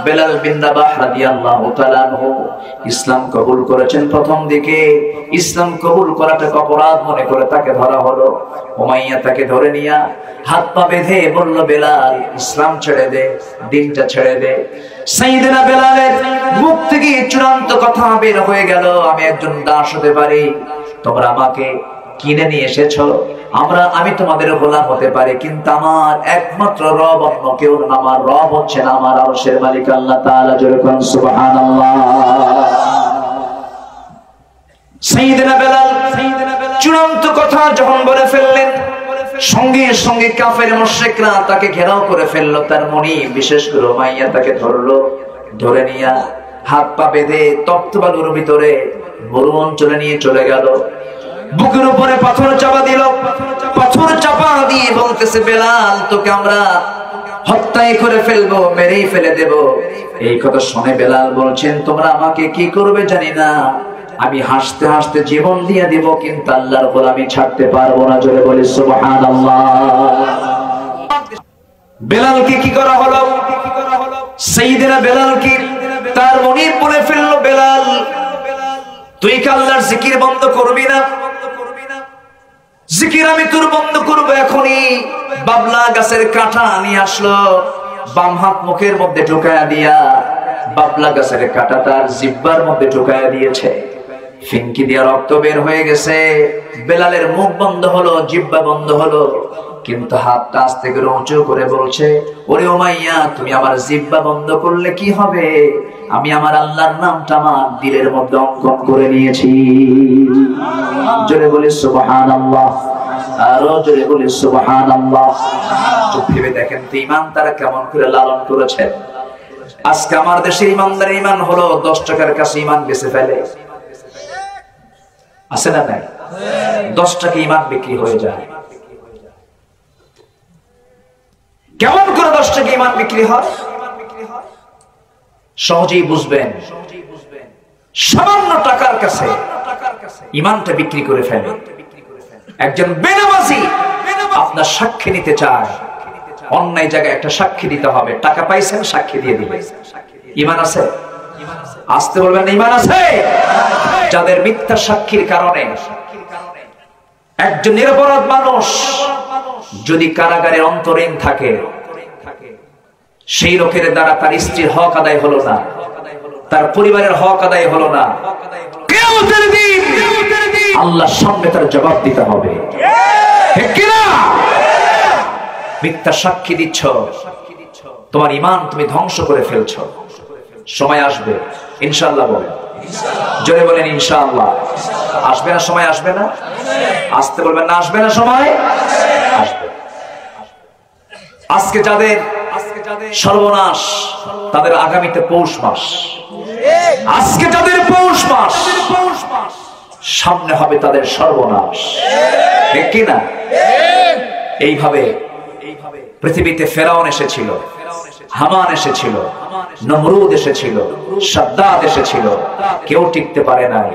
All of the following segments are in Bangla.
বেলাল বিন রাবাহ রাদিয়াল্লাহু তাআলা আনহু ইসলাম কবুল করেছেন। প্রথম দিকে ইসলাম কবুল করাটা অপরাধ মনে করে তাকে ধরা হলো। উমাইয়া তাকে ধরে নিয়ে হাত পা বেঁধে বলল, বেলাল ইসলাম ছেড়ে দে, দিনটা ছেড়ে দে। সাইয়েদনা বেলালের মুখ থেকে চূড়ান্ত কথা বের হয়ে গেল, আমি একজন দাস হতে পারি, তোমরা আমাকে কিনে নিয়ে এসেছো, আমি তোমাদের গোলাম হতে পারি, কিন্তু আমার একমাত্র রব অন্য কেউ না, আমার রব হচ্ছেন আমার আরশের মালিক আল্লাহ তাআলা। জোরে বলুন সুবহানাল্লাহ। সাইয়েদনা বেলাল চূড়ান্ত কথা যখন বলে ফেললেন, সঙ্গে সঙ্গে কাফের মুশরিকরা তাকে ঘেরাও করে ফেললো। তার মনি বিশেষ করে উমাইয়া তাকে ধরলো, ধরে নিয়ে হাত পা বেঁধে তপ্ত বালুর ভিতরে মরু অঞ্চলে নিয়ে চলে গেল। বুকের উপরে পাথর চাপা দিল, পাথর চাপা দিয়ে বলতেছে, বেলাল তোকে আমরা হত্যাই করে ফেলবো, মেরেই ফেলে দেব। এই কথা শুনে বেলাল বলছেন, তোমরা আমাকে কি করবে জানি না, আমি হাসতে হাসতে জীবন দিয়ে দিব, কিন্তু আল্লাহর গোলামি ছাড়তে পারবো না। জোরে বলি সুবহানাল্লাহ। বেলালকে কি করা হলো? সাইয়েদনা বেলালকে তার মনি বলে ফেললো, বেলাল তুই কি আল্লাহর জিকির বন্ধ করবি না? জিকির আমি তোর বন্ধ করবো এখনই। বাবলা গাছের কাঁটা নিয়ে আসলো, বাম হাত মুখের মধ্যে ঢুকায়া দিয়া বাবলা গাছের কাঁটা তার জিহ্বার মধ্যে ঢুকায়া দিয়েছে। ফিনকি দিয়া রক্ত বের হয়ে গেছে। বেলালের মুখ বন্ধ হলো, জিহ্বা বন্ধ হলো, কিন্তু হাতটা আস্তে করে উঁচু করে বলছে, ওরে উমাইয়া তুমি আমার জিহ্বা বন্ধ করলে কি হবে? আমি আমার আল্লাহর নামটা আমার দিলের মধ্যে অঙ্কন করে নিয়েছি। জোরে বলি সুবহানাল্লাহ, আরো জোরে বলি সুবহানাল্লাহ। ভেবে দেখেন তো ঈমান তারা কেমন করে লালন করেছে। আজকে আমার দেশে ঈমানদার ঈমান হলো 10 টাকার কাছে ঈমান বেচে ফেলে, আছে না নাই? 10 টাকা ঈমান বিক্রি হয়ে যায়। কেমন করে 10 টাকা ঈমান বিক্রি হয়? সহজেই বুঝবেন, সামান্য টাকার কাছে ঈমানটা বিক্রি করে ফেলে। একজন বেনামাজি আপনার সাক্ষী নিতে চায়, অন্যায় জায়গায় একটা সাক্ষী দিতে হবে, টাকা পাইছেন সাক্ষী দিয়ে দিবে। ঈমান আছে? আসতে বলবেন ঈমান আছে? যাদের মিথ্যা সাক্ষীর কারণে একজন নিরপরাধ মানুষ যদি কারাগারে অন্তরীণ থাকে, সেই লোকের দ্বারা তার স্ত্রীর হক আদায় হলো না, তার পরিবারের হক আদায় হলো না, কিয়ামতের দিন আল্লাহর সামনে তার জবাব দিতে হবে। ঠিক কি না? মিথ্যা সাক্ষী দিচ্ছ, তোমার ঈমান তুমি ধ্বংস করে ফেলছো। সময় আসবে ইনশাআল্লাহ, বলেন জোরে বলেন ইনশাআল্লাহ। আসবে না সময়? আসবে না? আসতে বলবেন না, আসবে না সময়? আসবে। আজকে যাদের সর্বনাশ, তাদের আগামীতে পৌষ মাস। আজকে যাদের পৌষ মাস, সামনে হবে তাদের সর্বনাশ। ঠিক কি না? এইভাবে পৃথিবীতে ফেরাউন এসেছিল, হামান এসেছিল, নমরুদ এসেছিল, সাদ্দাত এসেছিল, কেউ টিকতে পারে নাই।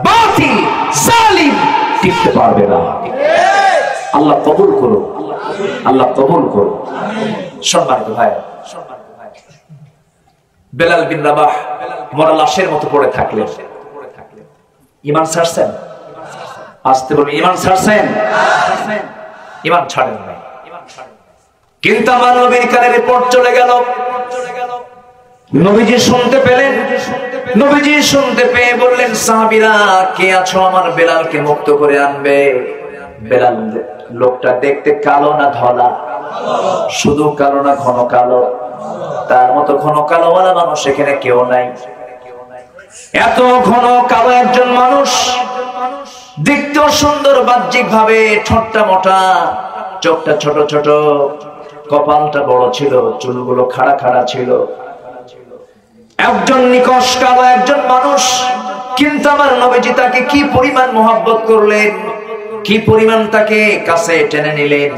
বাতিল জালিম টিকতে পারবে না। আল্লাহ কবুল করুন, আল্লাহ কবুল করুন। সম্মানিত ভাই, বেলাল বিন রাবাহ মরা লাশের মতো পড়ে থাকলেন। ঈমান ছাড়ছেন? আসতে বলুন, ঈমান ছাড়ছেন? ঈমান ছাড়েন না। কিন্তু আমার নবীর কানে রিপোর্ট চলে গেল, নবীজি শুনতে পেলেন। নবীজি শুনতে পেয়ে বললেন, সাহাবীরা কে আছো আমার বেলালকে মুক্ত করে আনবে। বেলাল লোকটা দেখতে কালো না ধলা? শুধু কালো না ঘন কালো? তার মতো ঘন কালো ওয়ালা মানুষ এখানে কেউ নাই। এত ঘন কালো একজন মানুষ, দেখতেও সুন্দর বাহ্যিক ভাবে, ঠোঁটটা মোটা, চোখটা ছোট ছোট, কপালটা বড় ছিল, চুলগুলো খাড়া খাড়া ছিল। একজন নিকশ কালো একজন মানুষ, কিন্তু আমার নবীজি তাকে কি পরিমাণ মহব্বত করলেন, কি পরিমাণ তাকে কাছে টেনে নিলেন।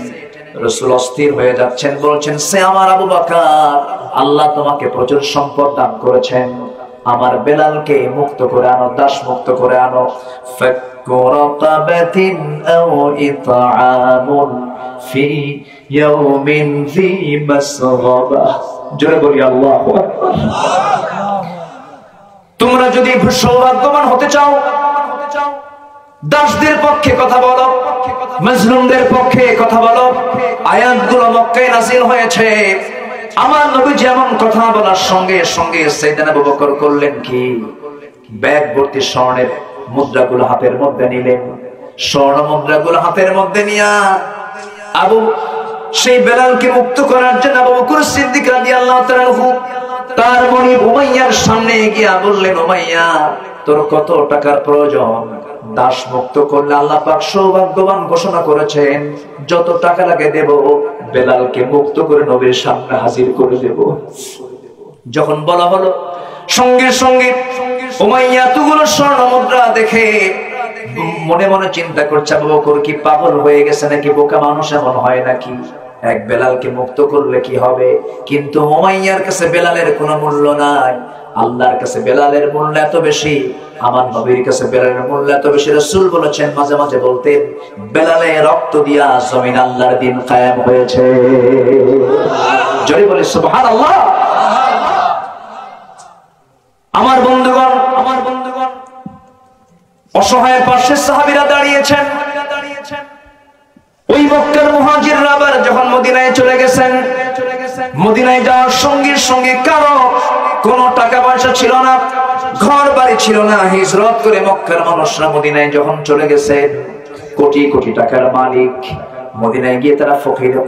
রাসূল অস্থির হয়ে যাচ্ছেন, বলছেন, সে আমার আবু বকর, আল্লাহ তোমাকে প্রচুর সম্পদ দান করেছেন, আমার বেলালকে মুক্ত করে আনো, দাস মুক্ত করে আনো। ফাক্কু রাকাবাতিন আও ইতআমুন ফি ইয়াউমিন যী মাসগাবা জোরে বলি আল্লাহু আকবার। তোমরা যদি সৌভাগ্যবান হতে চাও, দাসদের পক্ষে কথা বলো, মাজলুমদের পক্ষে কথা বলো। আয়াতগুলো মক্কায় নাযিল হয়েছে। আমার নবী যেমন কথা বলার সঙ্গে সঙ্গে সাইয়েদনা আবু বকর করলেন কি, ব্যাগ ভর্তি স্বর্ণের মুদ্রাগুলো হাতের মধ্যে নিলেন। স্বর্ণ মুদ্রাগুলো হাতের মধ্যে নিয়া সেই বেলালকে মুক্ত করার জন্য আবু বকর সিদ্দিক রাদিয়াল্লাহু তাআলা তার বোন উমাইয়ার সামনে গিয়া বললেন, উমাইয়া তোর কত টাকার প্রয়োজন? দাস মুক্ত করলে আল্লাহ পাক সৌভাগ্যবান ঘোষণা করেছেন, যত টাকা লাগে দেব, বেলালকে মুক্ত করে নবীর সামনে হাজির করে দেব। যখন বলা হলো, সঙ্গে সঙ্গে উমাইয়া এতগুলো স্বর্ণ মুদ্রা দেখে মনে মনে চিন্তা করছে, আবু বকর কি পাগল হয়ে গেছে নাকি, বোকা মানুষ এমন হয় নাকি, এক বেলালকে মুক্ত করলে কি হবে? কিন্তু উমাইয়ার কাছে বেলালের কোনো মূল্য নাই, আল্লাহর কাছে বেলালের মূল্য এত বেশি, আমার নবীর কাছে বেলালের মূল্য এত বেশি। রাসূল বলেছেন, মাঝে মাঝে বলতেন, বেলালের রক্ত দিয়া জমিন আল্লাহর দিন কায়েম হয়েছে। জোরে বলি সুবহানাল্লাহ। আমার বন্ধুগণ, অসহায় পাশে সাহাবীরা দাঁড়িয়েছেন। ওই মক্কার মুহাজিররা আবার যখন মদিনায় চলে গেছেন, মদিনায় যাওয়ার সঙ্গে সঙ্গে কারো কোনো টাকা পয়সা ছিল না, ঘর বাড়ি ছিল না। হিজরত করে মক্কার মানুষরা মদিনায় যখন চলে গেছেন, কোটি কোটি টাকার মালিক, মদিনায় গিয়ে তারা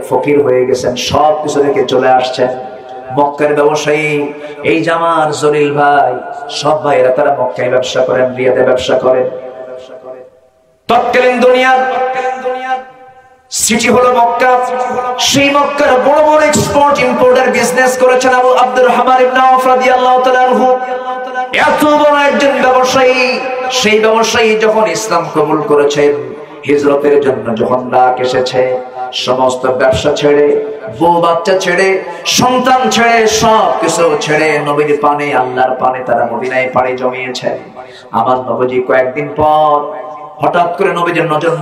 ফকির হয়ে গেছেন, সব কিছু রেখে চলে আসছেন। মক্কার ব্যবসায়ী, এই জামার জলিল ভাই, সব ভাইরা তারা মক্কায় ব্যবসা করেন, রিয়াদে ব্যবসা করেন। তৎকালীন দুনিয়ার সিটি হলো মক্কা। সেই মক্কার বড় বড় এক্সপোর্ট ইম্পোর্টের বিজনেস করেছেন আবু আব্দুর রহমান ইবনে আওফ রাদিয়াল্লাহু তাআলা আনহু। এত বড় একজন ব্যবসায়ী, সেই ব্যবসায়ী যখন ইসলাম কবুল করেছেন, হিজরতের জন্য যখন ডাক এসেছে, সমস্ত ব্যবসা ছেড়ে, বউ বাচ্চা ছেড়ে, সন্তান ছেড়ে, সব কিছু ছেড়ে নবীর পানে, আল্লাহর পানে তারা মদিনায় পাড়ি জমিয়েছে। আমার নবীজি কয়েকদিন পর হঠাৎ করে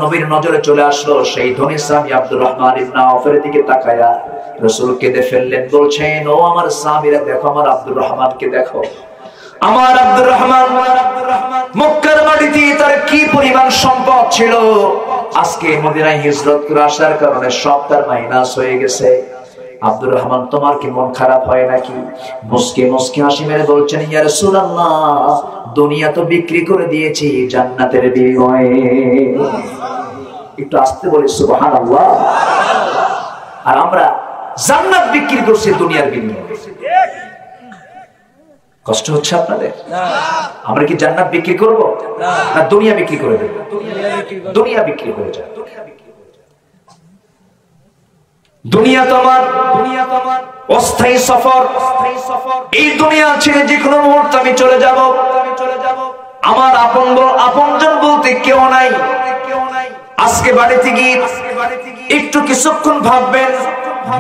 নবীর নজরে চলে আসলো সেই ধনী সাহাবী আব্দুর রহমান ইবনে আওফের দিকে তাকায়া রাসূল কেঁদে ফেললেন, বলছেন, ও আমার সাহাবীরা দেখো, আমার আব্দুর রহমানকে দেখো। আমার আব্দুর রহমান মক্কার মাটিতে তার কি পরিমাণ সম্পদ ছিল, আজকে মদিনায় হিজরত করে আসার কারণে সব তার মাইনাস হয়ে গেছে। আব্দুর রহমান, তোমার কি মন খারাপ হয় নাকি? মুস্কি মুস্কি হাসি মেরে বলছেন, ইয়া রাসূলুল্লাহ, দুনিয়া তো বিক্রি করে দিয়েছি জান্নাতের বিনিময়ে। একটু আস্তে বলি সুবহানাল্লাহ। আর আমরা জান্নাত বিক্রি করছি দুনিয়ার বিনিময়ে। কষ্ট হচ্ছে আপনাদের? আমরা কি জান্নাত বিক্রি করব না দুনিয়া বিক্রি করে দেব? দুনিয়া বিক্রি হয়ে যায়। দুনিয়া তো আমার অস্থায়ী সফর। এই দুনিয়া ছেড়ে যে কোনো মুহূর্তে আমি চলে যাব। আমার আপনজন বলতে কেউ নাই। আজকে বাড়িতে গিয়ে একটু কিছুক্ষণ ভাববেন,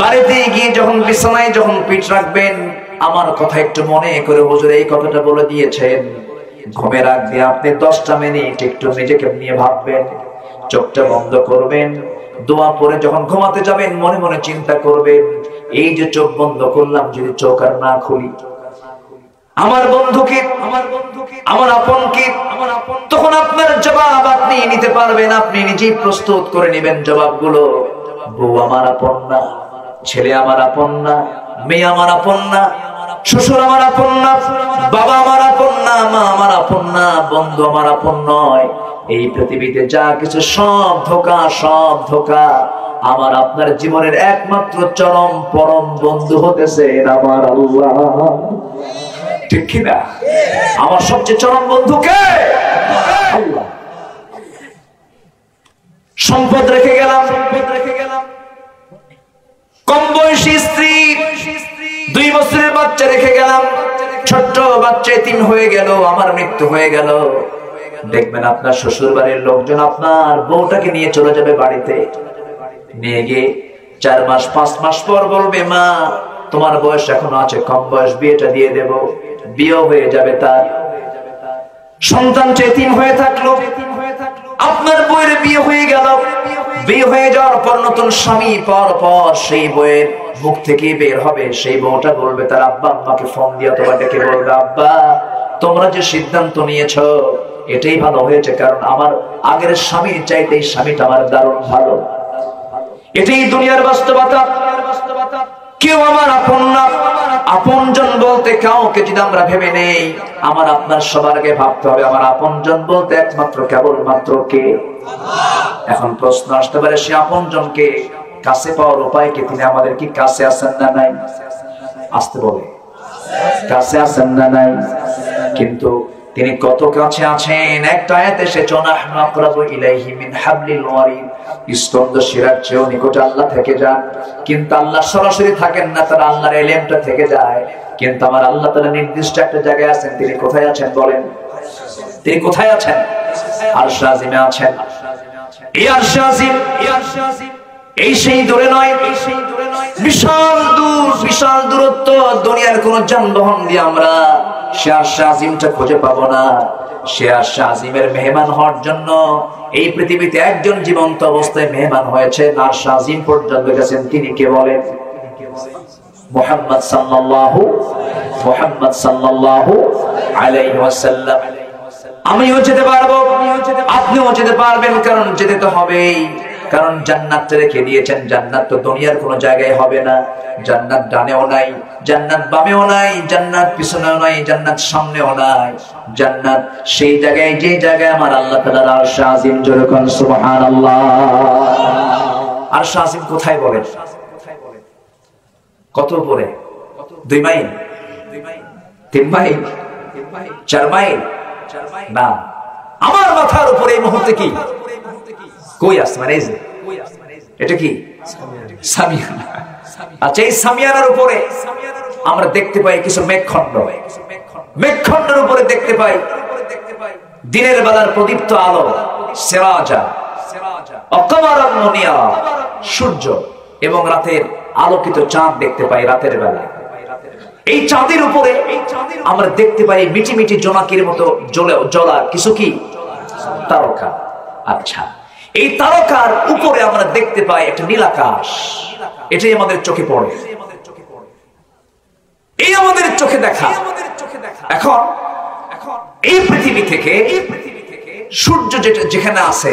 বাড়িতে গিয়ে যখন বিছানায় যখন পিঠ রাখবেন, আমার কথা একটু মনে করে হুজুর এই কথাটা বলে দিয়েছেন। ঘুমের আগে আপনি 10টা মিনিট একটু নিজেকে নিয়ে ভাববেন, চোখটা বন্ধ করবেন, দোয়া পড়ে যখন ঘুমাতে যাবেন মনে মনে চিন্তা করবেন, এই যে চোখ বন্ধ করলাম, যদি চোখ আর না খুলি, আমার বন্ধুকে, আমার আপনকে, তখন আপনার জবাব আপনি নিতে পারবেন, আপনি নিজেই প্রস্তুত করে নেবেন জবাবগুলো। বউ আমার আপন না, ছেলে আমার আপন না, মেয়ে আমার আপন না, শ্বশুর আমার আপন না, বাবা আমার আপন না, মা আমার আপন না, বন্ধু আমার আপন নয়। এই পৃথিবীতে যা কিছু সব ধোঁকা, সব ধোঁকা। আমার আপনার জীবনের একমাত্র চরম পরম বন্ধু হতেছে আমার আল্লাহ। ঠিক কিনা? আমার সবচেয়ে চরম বন্ধু কে? আল্লাহ। সম্পদ রেখে গেলাম, কম বয়সী স্ত্রী, 2 বছরের বাচ্চা রেখে গেলাম, ছোট্ট বাচ্চা এতিম হয়ে গেল, আমার মৃত্যু হয়ে গেল। দেখবেন আপনার শ্বশুর বাড়ির লোকজন আপনার বউটাকে নিয়ে চলে যাবে বাড়িতে, নিয়ে গিয়ে 4 মাস 5 মাস পর বলবে, মা তোমার বয়স এখনো আছে, কম বয়স, বিয়েটা দিয়ে দেব। বিয়ে হয়ে যাবে তার, সন্তান এতিম হয়ে থাকলো, আপনার বউয়ের বিয়ে হয়ে গেল, বিয়ে হয়ে যাওয়ার পর নতুন স্বামী পাওয়ার পর সেই বউয়ের মুখ থেকে বের হবে, সেই বউটা বলবে তার আব্বা আম্মাকে ফোন দিয়ে অথবা ডেকে বলবে, আব্বা তোমরা যে সিদ্ধান্ত নিয়েছো এটাই ভালো হয়েছে, কারণ আমার আগের স্বামীর চাইতে এই স্বামীটা আমার দারুণ ভালো। এটাই দুনিয়ার বাস্তবতা। কেউ আমার আপন না, আপনজন বলতে কাউকে যদি আমরা ভেবে নেই, আমার আপনার সবার আগে ভাবতে হবে আমার আপনজন বলতে একমাত্র কেবলমাত্র কে। এখন প্রশ্ন আসতে পারে সে আপনজনকে কাছে পাওয়ার উপায় কি? তিনি আমাদের কি কাছে আছেন না নাই? আসতে বলে কাছে আছেন না নাই? কিন্তু তিনি কত কাছে আছেন। একটা আয়াতে সে জনাহনু আকরাবু ইলাইহি মিন হাবলিল ওয়ারিদ, স্তন্দ শিরার চেয়েও নিকটে আল্লাহ থেকে যান। কিন্তু আল্লাহ সরাসরি থাকেন না, তারা আল্লাহর ইলমটা থেকে যায়। কিন্তু আমার আল্লাহ তাআলা নির্দিষ্ট একটা জায়গায় আছেন। তিনি কোথায় আছেন বলেন? তিনি কোথায় আছেন? আরশ আজিমে আছেন। এই আরশ আজিম এই সেই দূরে নয়, বিশাল দূর, বিশাল দূরত্ব। দুনিয়ার কোন যানবাহন দিয়ে আমরা সে আরশ আজিমটা খুঁজে পাবো না। সে আরশ আজিমের মেহমান হওয়ার জন্য এই পৃথিবীতে একজন জীবন্ত অবস্থায় মেহমান হয়েছে, আরশ আজিম পর্যন্ত গেছেন। তিনি কে বলেন? মুহাম্মদ সাল্লাল্লাহু আলাইহি ওয়াসাল্লাম। আমিও যেতে পারবো, আপনিও যেতে পারবেন, কারণ যেতে তো হবেই। কারণ জান্নাত রেখে দিয়েছেন। জান্নাত তো দুনিয়ার কোনো জায়গায় হবে না। জান্নাত ডানেও নাই, জান্নাত বামেও নাই, জান্নাত পিছনেও নাই, জান্নাত সামনেও নাই। জান্নাত সেই জায়গায় যে জায়গায় আমার আল্লাহ তাআলার আরশ আজিম। জোরে কোন সুবহানাল্লাহ। আরশ আজিম কোথায় বলেন? কত উপরে? 2 মাইল, 3 মাইল, 4 মাইল না, আমার মাথার উপরে এই মুহূর্তে কি? কই আসমান? এই যে এটা কি? সামিয়ানা। আচ্ছা, এই সামিয়ানার উপরে আমরা দেখতে পাই কিছু মেঘখণ্ড। মেঘখণ্ডের উপরে দেখতে পাই দিনের বেলার প্রদীপ্ত আলো, সিরাজা ওয়া কমারান মুনিরা, সূর্য এবং রাতের আলোকিত চাঁদ দেখতে পাই রাতের বেলা। এই চাঁদের উপরে আমরা দেখতে পাই মিটি মিটি জোনাকির মতো জ্বলা কিছু কি? তারকা। আচ্ছা, এই তারকার উপরে আমরা দেখতে পাই একটা নীল আকাশ। এটাই আমাদের চোখে পড়ে, এই আমাদের চোখে দেখা। এখন এই পৃথিবী থেকে সূর্য যেখানে আছে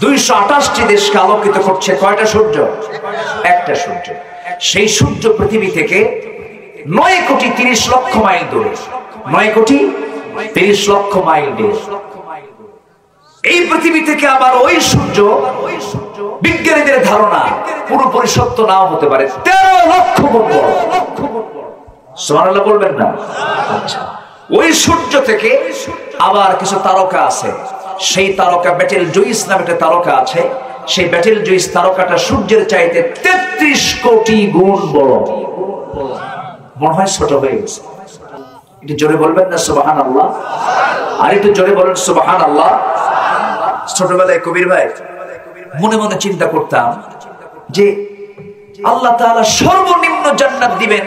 228টি দেশকে আলোকিত করছে। কয়টা সূর্য? একটা সূর্য। সেই সূর্য পৃথিবী থেকে 9 কোটি 30 লক্ষ মাইল দূরে। 9 কোটি 30 লক্ষ মাইল দূরে। এই পৃথিবী থেকে আবার ওই সূর্য, বিজ্ঞানীদের ধারণা পুরোপুরি সত্য নাও হতে পারে, 13 লক্ষ গুণ বড়। সুবহানাল্লাহ বলবেন না? আচ্ছা, ওই সূর্য থেকে আবার কিছু তারকা আছে। সেই তারকা বেটেল জুইস নামে একটা তারকা আছে। সেই বেটেল জুইস তারকাটা সূর্যের চাইতে 33 কোটি গুণ বড়। মনে হয় ছোট হয়ে গেছে। একটু জোরে বলবেন না সুবহানাল্লাহ? আর একটু জোরে বলেন সুবহানাল্লাহ। ছোটবেলায় কবির ভাই মনে মনে চিন্তা করতাম যে আল্লাহ তাআলা সর্বনিম্ন জান্নাত দিবেন,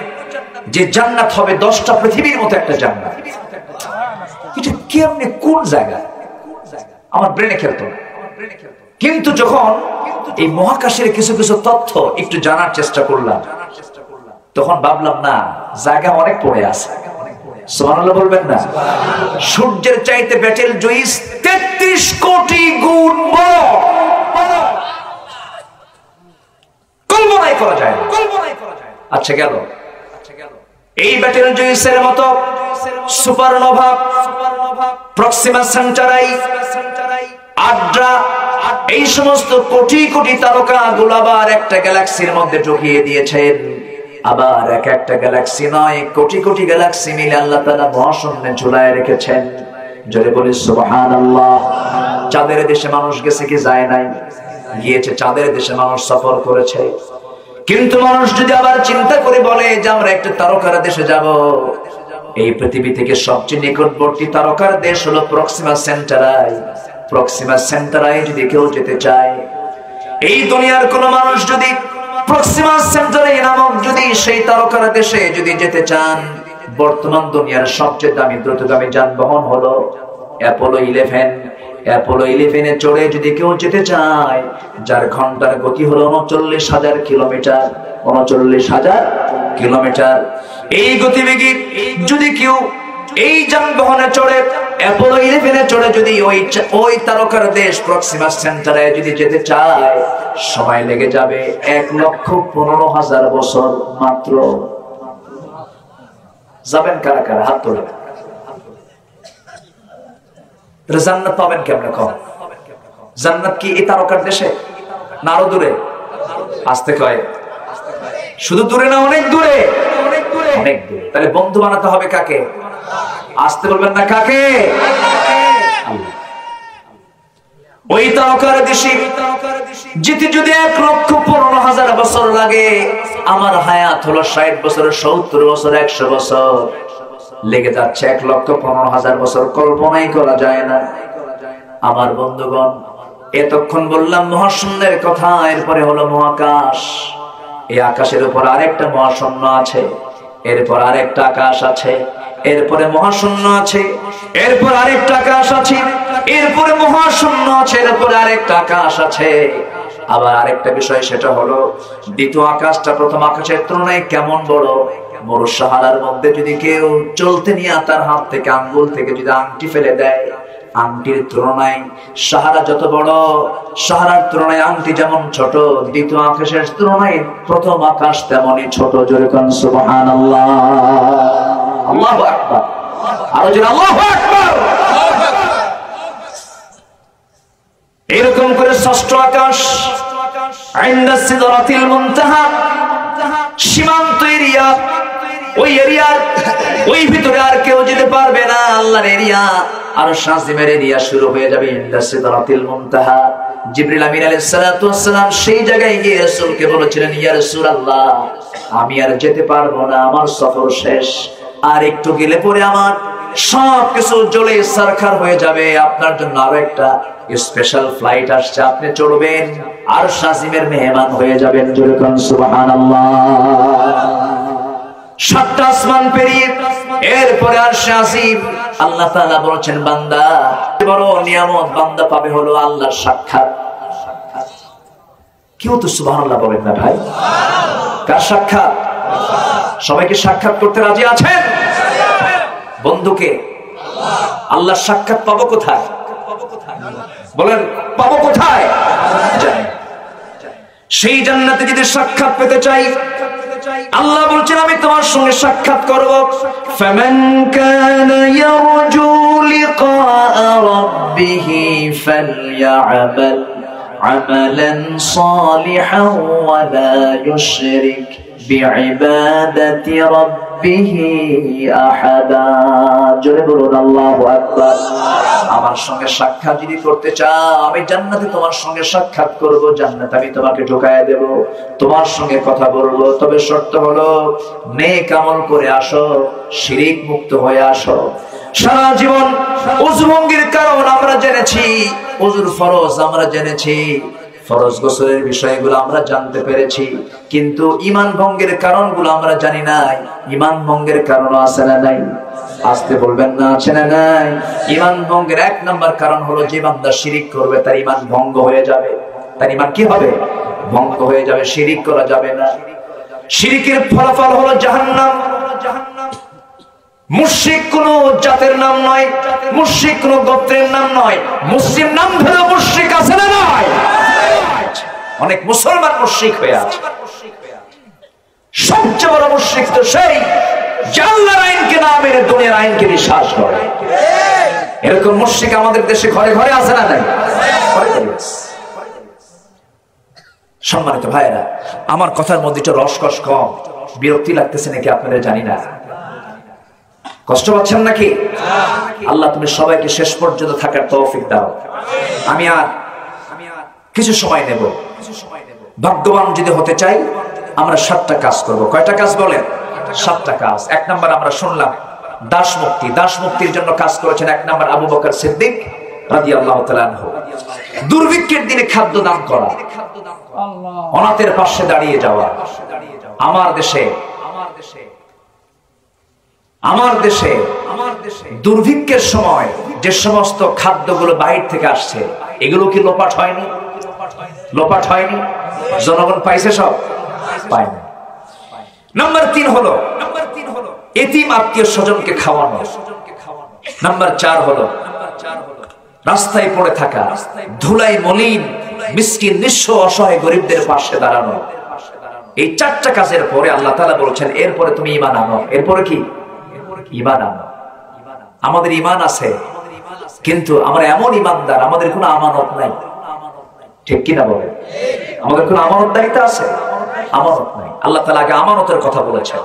যে জান্নাত হবে 10টা পৃথিবীর মতো একটা জান্নাত। এটা কেমনে, কোন জায়গা? আমার ব্রেনে খেলতো। কিন্তু যখন এই মহাকাশের কিছু কিছু তথ্য একটু জানার চেষ্টা করলাম, তখন ভাবলাম না, জায়গা অনেক পড়ে আছে। সুবহানাল্লাহ বলবেন না? সূর্যের চাইতে বেটেল জুইস 33 কোটি গুণ বড়। কল্পনাই করা যায় না। আচ্ছা, গেল এই বেটেল জুইসের মতো সুপারনোভা, প্রক্সিমা সেন্টারাই, আড্রা, এই সমস্ত কোটি কোটি তারকা গুলো আবার একটা গ্যালাক্সির মধ্যে ঢুকিয়ে দিয়েছেন। আবার এক একটা গ্যালাক্সি নয়, কোটি কোটি গ্যালাক্সি মিলে আল্লাহ তাআলা মহাশূন্যে ঝুলায় রেখেছেন। জোরে বলি সুবহানাল্লাহ। চাঁদের দেশে মানুষ গেছে কি যায় নাই? গিয়েছে। চাঁদের দেশে মানুষ সফর করেছে। কিন্তু মানুষ যদি আবার চিন্তা করে বলে যে আমরা একটা তারকার দেশে যাব, এই পৃথিবী থেকে সবচেয়ে নিকটবর্তী তারকার দেশ হলো প্রক্সিমা সেন্টারাই। প্রক্সিমা সেন্টারাই যদি কেউ যেতে চায়, এই দুনিয়ার কোন মানুষ যদি প্রক্সিমা সেন্টারাই নামক যদি সেই তারকার দেশে যদি যেতে চান, বর্তমান দুনিয়ার সবচেয়ে দামি দ্রুতগামী যানবাহন হলো অ্যাপোলো 11। অ্যাপোলো 11-এ চড়ে যদি কেউ যেতে চায়, যার ঘন্টার গতি হলো 39,000 কিলোমিটার, 39,000 কিলোমিটার, এই গতিবেগে যদি কেউ এই যানবাহনে চড়ে, অ্যাপোলো 11-এ চড়ে যদি ওই তারকার দেশ প্রক্সিমা সেন্টারে যদি যেতে চায়, সময় লেগে যাবে 1,15,000 বছর মাত্র। যাবেন কারা কারা? হাত তোলেন। জান্নাত পাবেন কেমনে? কম জান্নাত কি এই তারকার দেশে না আরো দূরে? আসতে কয় শুধু দূরে না, অনেক দূরে, অনেক দূরে, অনেক দূরে। তাহলে বন্ধু বানাতে হবে কাকে? আসতে বলবেন না, কাকে? ওই তারকার দেশে যেতে যদি 1,15,000 বছর লাগে, আমার হায়াত হলো 60 বছর, 70 বছর, 100 বছর, লেগে যাচ্ছে 1,15,000 বছর। কল্পনাই করা যায় না। আমার বন্ধুগণ, এতক্ষণ বললাম মহাশূন্যের কথা, এরপরে হলো মহাকাশ। এই আকাশের উপর আরেকটা মহাশূন্য আছে, এরপর আরেকটা আকাশ আছে, এরপরে মহাশূন্য আছে, এরপর আরেকটা আকাশ আছে, এরপরে মহাশূন্য আছে, এরপরে আরেকটা আকাশ আছে। আবার আরেকটা বিষয়, সেটা হলো দ্বিতীয় আকাশটা প্রথম আকাশের তুলনায় কেমন বড়। মরু সাহারার মধ্যে যদি কেউ চলতে নিয়ে তার হাত থেকে, আঙ্গুল থেকে যদি আংটি ফেলে দেয়, আংটির তুলনায় সাহারা যত বড়, সাহারার তুলনায় আংটি যেমন ছোট, দ্বিতীয় আকাশের তুলনায় প্রথম আকাশ তেমনই ছোট। জোরে কোন সুবহানাল্লাহ, আল্লাহু আকবার, আরো জোরে আল্লাহু আকবার। এরকম করে ষষ্ঠ আকাশ ইনদা সিদরাতিল মুনতাহা, সীমান্ত এরিয়া, ওই এরিয়ার ওই ভিতরে আর কেউ যেতে পারবে না। আল্লাহর এরিয়া আর শাসিমের এরিয়া শুরু হয়ে যাবে ইনদা সিদরাতিল মুনতাহা। জিবরিল আমিন আলাইহিস সালাতু ওয়াস সালাম সেই জায়গায় গিয়ে রাসূলকে বলেছিলেন, ইয়া রাসূলুল্লাহ, আমি আর যেতে পারবো না, আমার সফর শেষ, আর একটু গেলে পরে আমার সবকিছু জ্বলে সারখার হয়ে যাবে। আপনার জন্য আরো একটা স্পেশাল ফ্লাইট আসছে, আপনি চড়বেন আর শাসিমের মেহমান হয়ে যাবেন। জোরে কোন সুবহানাল্লাহ। 7টা আসমান পেরিয়ে এরপরে আর শাসিম, আল্লাহ তাআলা বলেছেন, বান্দা, বড় নিয়ামত বান্দা পাবে হলো আল্লাহর সাক্ষাৎ। কেউ তো সুবহানাল্লাহ বলেন না ভাই? কার সাক্ষাৎ? সবাইকে সাক্ষাৎ করতে রাজি আছেন? বন্ধুকে আল্লাহর সাক্ষাৎ পাবো কোথায়? বলেন, পাবো কোথায়? সেই জান্নাতে যদি সাক্ষাৎ পেতে চাই, আল্লাহ বলছেন, আমি তোমার সঙ্গে সাক্ষাৎ করব। ফামান কানা ইয়ারজু লিকা রাব্বিহি ফালইআমাল আমালান সালিহান ওয়া লা ইউশরিক বিইবাদাতি রাব্বিহি আহাদা। জোরে বলুন আল্লাহু আকবার। আমার সঙ্গে সাক্ষাৎ যদি করতে চাও, আমি জান্নাতে তোমার সঙ্গে সাক্ষাৎ করব, জান্নাতে আমি তোমাকে ঢোকায় দেব, তোমার সঙ্গে কথা বলবো। তবে শর্ত হলো নেক আমল করে আসো, শিরিক মুক্ত হয়ে আসো। সারা জীবন ওযু ভঙ্গের কারণ আমরা জেনেছি, ওযুর ফরজ আমরা জেনেছি, ফরজ গোসলের বিষয়গুলো আমরা জানতে পেরেছি, কিন্তু ঈমান ভঙ্গের কারণগুলো আমরা জানি নাই। ঈমান ভঙ্গের কারণ আছে না নাই? আসতে বলবেন না, আছে না নাই? ঈমান ভঙ্গের 1 নাম্বার কারণ হলো, যে বান্দা শিরিক করবে তার ঈমান ভঙ্গ হয়ে যাবে। তার ঈমান কি হবে? ভঙ্গ হয়ে যাবে। শিরিক করা যাবে না। শিরিকের ফলাফল হলো জাহান্নাম। মুশরিক কোন জাতের নাম নয়, মুশরিক কোন গোত্রের নাম নয়। মুসলিম নাম ধরে মুশরিক আছে না নাই? অনেক মুসলমান মুশরিক হয়ে আছে। সবচেয়ে বড় মুশরিক তো সেই যে আল্লাহর আইনকে না মেনে দুনিয়ার আইনকে বিশ্বাস করে। এরকম মুশরিক আমাদের দেশে ঘরে ঘরে আছে না নাই? সম্মানিত ভাইয়েরা, আমার কথার মধ্যে একটু রসকস কম, বিরক্তি লাগতেছে নাকি আপনাদের জানি না। কষ্ট পাচ্ছেন নাকি? আল্লাহ তুমি সবাইকে শেষ পর্যন্ত থাকার তৌফিক দাও। আমি আর কিছু সময় নেব। ভাগ্যবান যদি হতে চাই, আমরা 7টা কাজ করব। কয়টা কাজ বলেন? 7টা কাজ। 1 নাম্বার আমরা শুনলাম দাস মুক্তি। দাস মুক্তির জন্য কাজ করেছেন 1 নাম্বার আবু বকর সিদ্দিক রাদিয়াল্লাহু তাআলা আনহু। দুর্ভিক্ষের দিনে খাদ্য দান করা, অনাথের পাশে দাঁড়িয়ে যাওয়া। আমার দেশে দুর্ভিক্ষের সময় যে সমস্ত খাদ্যগুলো বাহির থেকে আসছে এগুলো কি লোপাট হয়নি? লোপাট হয়নি? জনগণ পাইছে? সব পায়নি। নাম্বার 3 হলো এতিম আত্মীয় স্বজনকে খাওয়ানো। নাম্বার 4 হলো রাস্তায় পড়ে থাকা ধুলাই মলিন মিসকিন নিঃস্ব অসহায় গরিবদের পাশে দাঁড়ানো। এই 4টা কাজের পরে আল্লাহ তাআলা বলেছেন এরপরে তুমি ঈমান আনো। এরপরে কি? ঈমান আনো। আমাদের ঈমান আছে, কিন্তু আমরা এমন ঈমানদার আমাদের কোনো আমানত নাই। ঠিক কি না বলেন? আমাদের কোনো আমানতদারিতা আছে? আমানত নাই। আল্লাহ তাআলা আগে আমানতের কথা বলেছেন।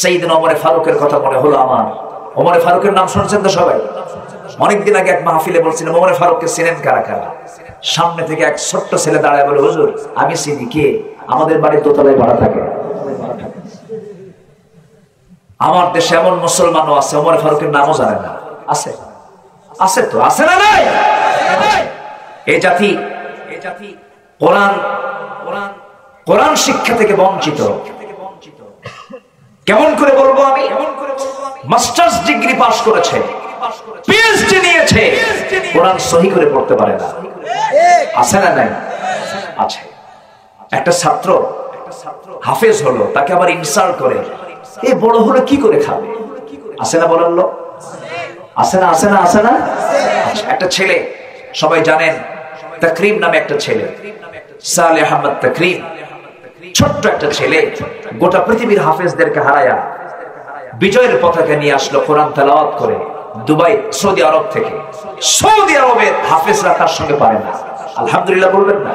সাইয়েদনা ওমর ফারুকের কথা মনে হলো আমার। ওমর ফারুকের নাম শুনছেন তো সবাই? অনেকদিন আগে এক মাহফিলে বলছিলাম ওমর ফারুককে চিনেন কারা কারা? সামনে থেকে এক ছোট্ট ছেলে দাঁড়ায় বলে, হুজুর আমি চিনি। কে? আমাদের বাড়ির দোতলায় ভাড়া থাকে। আমার দেশে এমন মুসলমানও আছে ওমর ফারুকের নামও জানে না। আছে? আছে তো, আছে না নাই? এই জাতি কোরআন শিক্ষা থেকে বঞ্চিত। কেমন করে বলবো আমি? মাস্টার্স ডিগ্রি পাস করেছে, পিএইচডি নিয়েছে, কোরআন সহি করে পড়তে পারে না। আছে না নাই? আছে। একটা ছাত্র হাফেজ হলো, তাকে আবার ইনসাল্ট করে, এ বড় হলে কি করে খাবে? আছে না বলেন? আছে না? আছে না? আছে না? একটা ছেলে, সবাই জানেন তাকরিম নামে একটা ছেলে, সালেহ আহমদ তাকরিম, ছোট্ট একটা ছেলে, গোটা পৃথিবীর হাফেজদেরকে হারায়া বিজয়ের পতাকা নিয়ে আসলো কোরআন তেলাওয়াত করে দুবাই, সৌদি আরব থেকে। সৌদি আরবের হাফেজরা তার সঙ্গে পারে না। আলহামদুলিল্লাহ বলবেন না?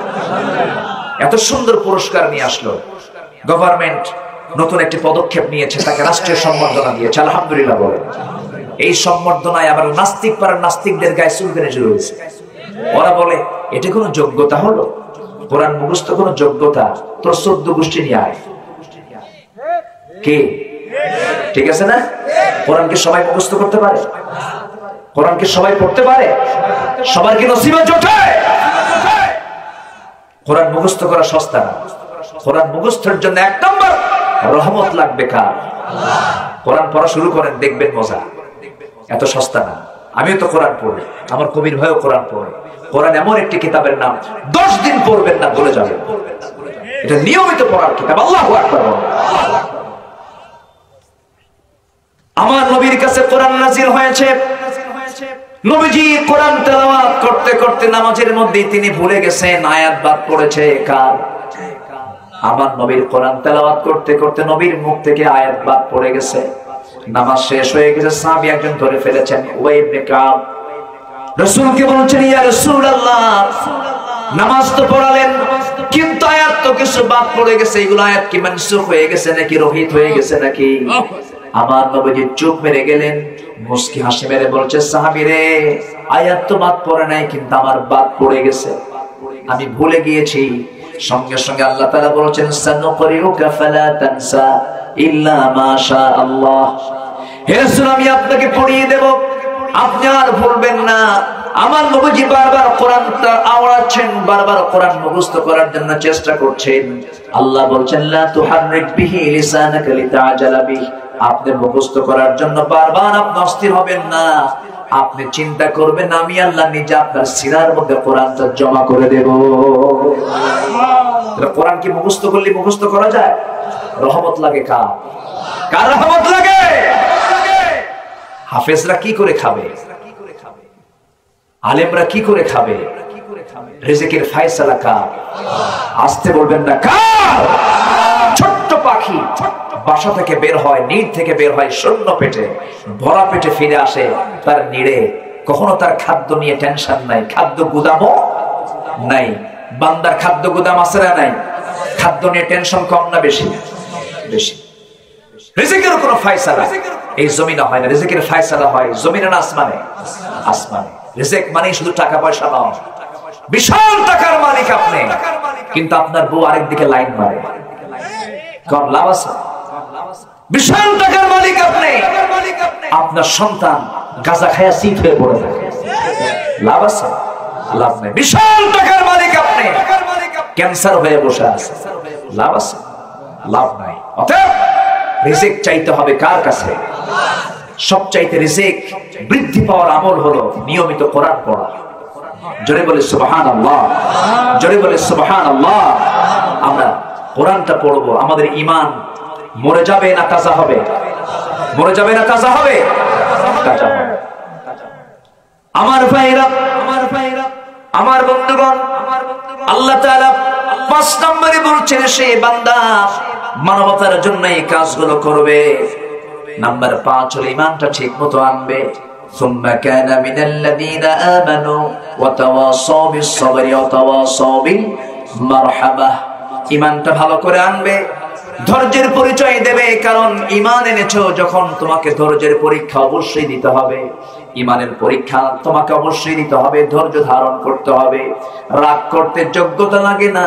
এত সুন্দর পুরস্কার নিয়ে আসলো। গভর্নমেন্ট নতুন একটি পদক্ষেপ নিয়েছে, তাকে রাষ্ট্রীয় সম্বর্ধনা দিয়েছে। আলহামদুলিল্লাহ বলেন। এই সম্বর্ধনায় আবার নাস্তিক পাড়ার নাস্তিকদের গায়ে চুলকানি শুরু হয়েছে। ওরা বলে এটা কোনো যোগ্যতা হলো? কোরআন মুখস্থ কোনো যোগ্যতা? তোর 14 গোষ্ঠী নিয়ে আয়। কে? ঠিক আছে না? কোরআনকে সবাই মুখস্থ করতে পারে? কোরআনকে সবাই পড়তে পারে? সবার কি নসিবে জোটে? কোরআন মুখস্থ করা সস্তা না। কোরআন মুখস্থের জন্য 1 নম্বর রহমত লাগবে। কার? কোরআন পড়া শুরু করেন, দেখবেন মজা। এত সস্তা না। আমিও তো কোরআন পড়ি, আমার কবির ভাইও কোরআন পড়ে। কোরআন এমন একটি কিতাবের নাম 10 দিন পড়বেন না, ভুলে যাবেন। এটা নিয়মিত পড়ার কিতাব। আল্লাহু আকবার। আমার নবীর কাছে কোরআন নাযিল হয়েছে। নবীজি কোরআন তেলাওয়াত করতে করতে নামাজের মধ্যে তিনি ভুলে গেছেন আয়াত বাদ পড়েছে। কার? আমার নবীর কোরআন তেলাওয়াত করতে করতে নবীর মুখ থেকে আয়াত বাদ পড়ে গেছে। নামাজ শেষ হয়ে গেছে, সাহাবী একজন ধরে ফেলেছেন, উবাই ইবনে কাব। রাসূলকে বলছেন, ইয়া রাসূলুল্লাহ, নামাজ তো পড়ালেন কিন্তু আয়াত তো কিছু বাদ পড়ে গেছে। এগুলো আয়াত কি মানসুখ হয়ে গেছে নাকি রহিত হয়ে গেছে নাকি? আমার নবীজি চুপ মেরে গেলেন, মুস্কি হাসি মেরে বলছে, সাহাবী রে, আয়াত তো বাদ পড়ে নাই কিন্তু আমার বাদ পড়ে গেছে, আমি ভুলে গিয়েছি। সঙ্গে সঙ্গে আল্লাহ তাআলা বলেছেন, সানুকরিউকা ফালা তানসা ইল্লা মা শা আল্লাহ। হে রাসূল, আমি আপনাকে পড়িয়ে দেব, আপনি আর ভুলবেন না। আমার নবীজি বারবার কোরআন আওড়াচ্ছেন, বারবার কোরআন মুখস্থ করার জন্য চেষ্টা করছেন। আল্লাহ বলছেন, লা তুহাররিক বিহি লিসানাকা লিতাআজালা বিহি। আপনি মুখস্থ করার জন্য বারবার আপনি অস্থির হবেন না। আপনি চিন্তা করবেন আমি আল্লাহ নিজে আপনার সিনার মধ্যে কোরআনটা জমা করে দেব। কোরআন কি মুখস্থ করলে মুখস্থ করা যায়? রহমত লাগে কার? কার রহমত লাগে? হাফেজরা কি করে খাবে? আলেমরা কি করে খাবে? রিজিকের ফয়সালা কার? আসতে বলবেন না কার? ছোট্ট পাখি বাসা থেকে বের হয়, নিড থেকে বের হয় শূন্য পেটে, ভরা পেটে ফিরে আসে তার নিড়ে। কখনো তার খাদ্য নিয়ে টেনশন নাই, খাদ্য গুদামও নাই। বান্দার খাদ্য গুদাম আছে না নাই? খাদ্য নিয়ে টেনশন কম না বেশি? বেশি। রিজিকের কোনো ফয়সালা এই জমিনে হয় না, রিজিকের ফয়সালা হয় জমিনে না আসমানে? আসমানে। রিজিক মানে শুধু টাকা পয়সা নয়, বিশাল টাকার মালিক আপনি, কিন্তু আপনার বউ আরেকদিকে লাইন মারে, কোন লাভ আছে? বিশাল টাকার মালিক আপনি, আপনার সন্তান গাঁজা খায়া সিট হয়ে পড়ে থাকে, লাভ আছে? লাভ নেই। বিশাল টাকার মালিক আপনি, ক্যান্সার হয়ে বসে আছে, লাভ আছে? লাভ নাই। অতএব রিজিক চাইতে হবে কার কাছে? সবচাইতে রিজিক বৃদ্ধি পাওয়ার আমল হলো নিয়মিত কোরআন পড়া। জোরে বলে সুবহানাল্লাহ, জোরে বলে সুবহানাল্লাহ। আমরা কোরআনটা পড়বো, আমাদের ঈমান মরে যাবে না তাজা হবে? মরে যাবে না তাজা হবে? তাজা হবে। আমার ভাইরা, আমার বন্ধুগণ, আল্লাহ তাআলা 5 নম্বরে বলছেন সে বান্দা মানবতার জন্য এই কাজগুলো করবে। নাম্বার 5 হলো ঈমানটা ঠিকমতো আনবে। ثم كان من الذين آمنوا وتواصوا بالصبر وتواصوا بالمرحمة। ঈমানটা ভালো করে আনবে, ধৈর্যের পরিচয় দেবে। কারণ ঈমান এনেছো যখন, তোমাকে ধৈর্যের পরীক্ষা অবশ্যই দিতে হবে। ঈমানের পরীক্ষা তোমাকে অবশ্যই দিতে হবে, ধৈর্য ধারণ করতে হবে। রাগ করতে যোগ্যতা লাগে না,